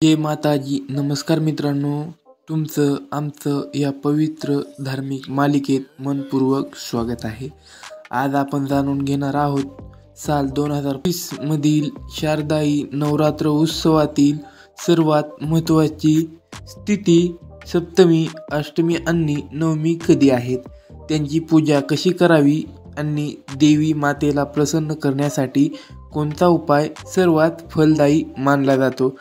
जय माताजी. नमस्कार मित्रांनो, तुमचं आमचं या पवित्र धार्मिक मालिकेत मनपूर्वक स्वागत आहे. आज आपण जाणून घेणार आहोत साल 2020 मधील शारदाई नवरात्र उत्सवातील सर्वात महत्त्वाची तिथी सप्तमी, अष्टमी आणि नवमी कधी आहेत, त्यांची पूजा कशी करावी आणि देवी मातेला प्रसन्न करण्यासाठी कोणता उपाय सर्वात फलदायी मानला जातो.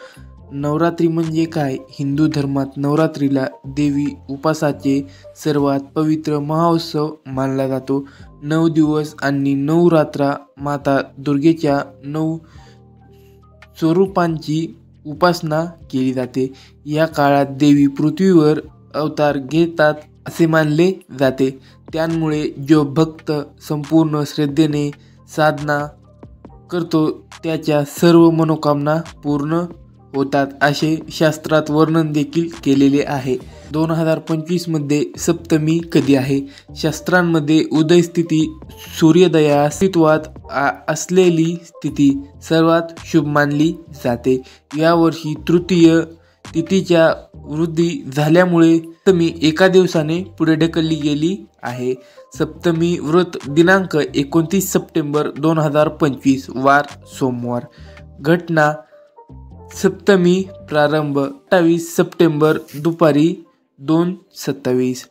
नवरात्री म्हणजे काय? हिंदू धर्मात नवरात्रीला देवी उपासाचे सर्वात पवित्र महाउत्सव मानला जातो. 9 दिवस आणि 9 रात्रा माता दुर्गेच्या 9 स्वरूपांची उपासना केली जाते. या काळात देवी पृथ्वीवर अवतार घेतात असे मानले जाते. त्यामुळे जो भक्त संपूर्ण श्रद्धेने साधना करतो त्याच्या सर्व मनोकामना पूर्ण होतात असे शास्त्रात वर्णन देखील केलेले आहे. 2025 मध्ये सप्तमी कधी आहे? शास्त्रांमध्ये उदय स्थिती, सूर्योदया अस्तित्वात असलेली स्थिती सर्वात शुभ मानली जाते. यावर्षी तृतीय तिथीच्या वृद्धी झाल्यामुळे सप्तमी एका दिवसाने पुढे ढकलली गेली आहे. सप्तमी व्रत दिनांक 29 सप्टेंबर 2025 वार सोमवार. घटना सप्तमी प्रारंभ 28 सप्टेंबर दुपारी 2:27.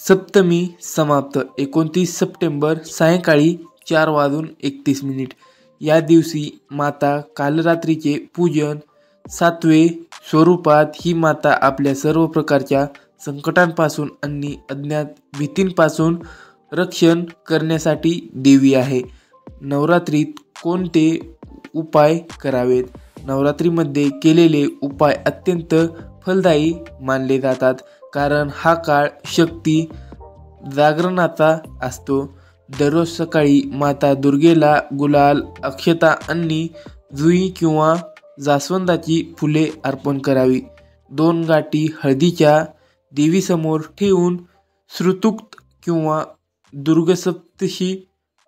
सप्तमी समाप्त 29 सप्टेंबर सायंकाळी 4:31. या दिवशी माता कालरात्रीचे पूजन. 7वे स्वरूपात ही माता आपल्या सर्व प्रकारच्या संकटांपासून आणि अज्ञात भीतींपासून रक्षण करण्यासाठी देवी आहे. नवरात्रीत कोणते उपाय करावेत? नवरात्रीमध्ये केलेले उपाय अत्यंत फलदायी मानले जातात, कारण हा काळ शक्ती जागरणाचा असतो. दररोज सकाळी माता दुर्गेला गुलाल, अक्षता आणि जुई किंवा जास्वंदाची फुले अर्पण करावी. 2 गाठी हळदीच्या देवीसमोर ठेवून श्रुतुक्त किंवा दुर्गासप्तशी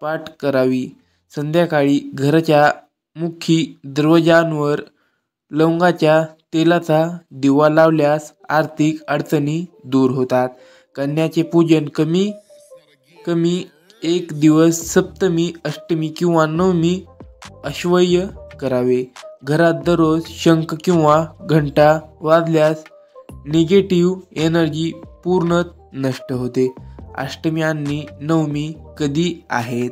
पाठ करावी. संध्याकाळी घराच्या मुखी दरवाजांवर लवंगाच्या तेलाचा दिवा लावल्यास आर्थिक अडचणी दूर होतात. कन्याचे पूजन कमी 1 दिवस सप्तमी, अष्टमी किंवा नवमी अश्वय करावे. घरात दररोज शंख किंवा घंटा वाजल्यास निगेटिव्ह एनर्जी पूर्ण नष्ट होते. अष्टमी आणि नवमी कधी आहेत?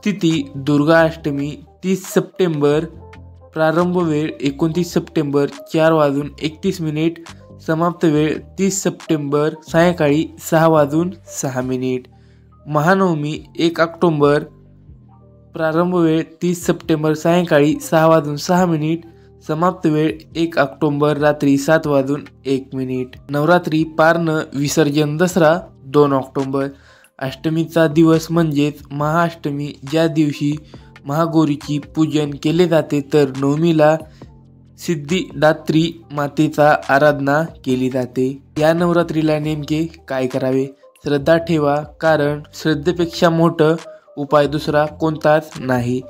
तिथी दुर्गा अष्टमी 30 सप्टेंबर. प्रारंभ वेळ 29 सप्टेंबर 4:31. समाप्त वेळ 30 सप्टेंबर सायंकाळी 6:06. महानवमी 1 ऑक्टोबर. प्रारंभ वेळ 30 सप्टेंबर सायंकाळी 6:06. समाप्त वेळ 1 ऑक्टोबर रात्री 7:01. नवरात्री पारणं विसर्जन दसरा 2 ऑक्टोबर. अष्टमीचा दिवस म्हणजेच महाअष्टमी, ज्या दिवशी महागौरीची पूजन केले जाते, तर नवमीला सिद्धिदात्री मातेचा आराधना केली जाते. या नवरात्रीला नेमके काय करावे? श्रद्धा ठेवा, कारण श्रद्धेपेक्षा मोठा उपाय दुसरा कोणताच नाही.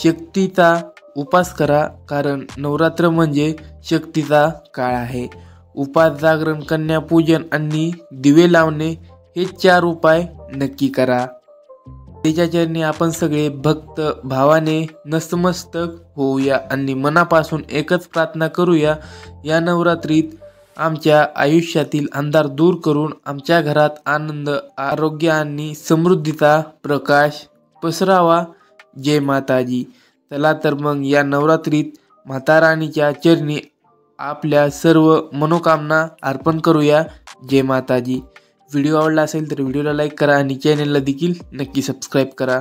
शक्तीचा उपास करा, कारण नवरात्र म्हणजे शक्तीचा काळ आहे. उपास, जागरण, कन्या पूजन आणि दिवे लावणे हे 4 उपाय नक्की करा. त्याच्या चरणी आपण सगळे भक्त भावाने नतमस्तक होऊया आणि मनापासून एकच प्रार्थना करूया. या नवरात्रीत आमच्या आयुष्यातील अंधार दूर करून आमच्या घरात आनंद, आरोग्य आणि समृद्धीचा प्रकाश पसरावा. जय माताजी. चला तर मग या नवरात्रीत माता राणीच्या चरणी आपल्या सर्व मनोकामना अर्पण करूया. जय माताजी. व्हिडिओ आवडला असेल तर व्हिडिओला लाईक करा आणि चॅनलला देखील नक्की सबस्क्राईब करा.